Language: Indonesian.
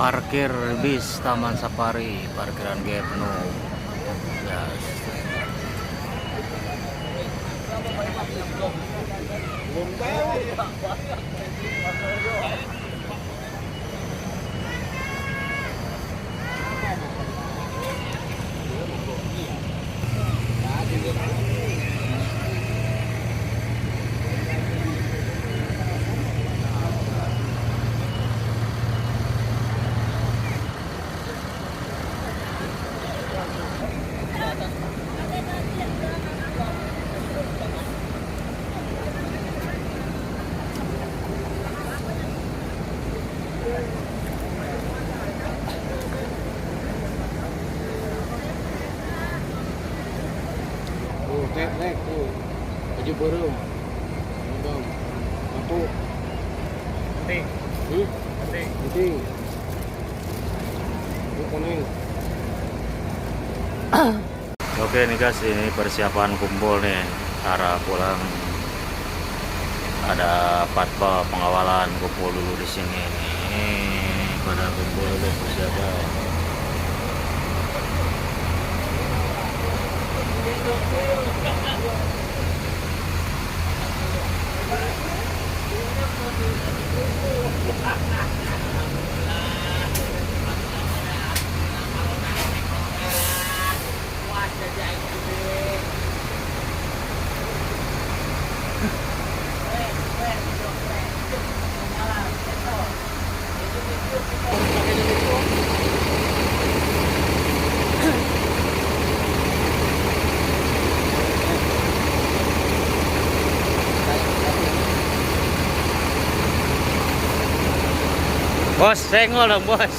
Parkir bis Taman Safari, parkiran G penuh. Ya. Nek tuh baju burung bang aku Penting, penting. penting itu kuning. Oke nih guys, ini persiapan kumpul nih, arah pulang. Ada patwal pengawalan kumpul dulu di sini nih, pada kumpul dulu persiapan. Bos, senggol dong bos.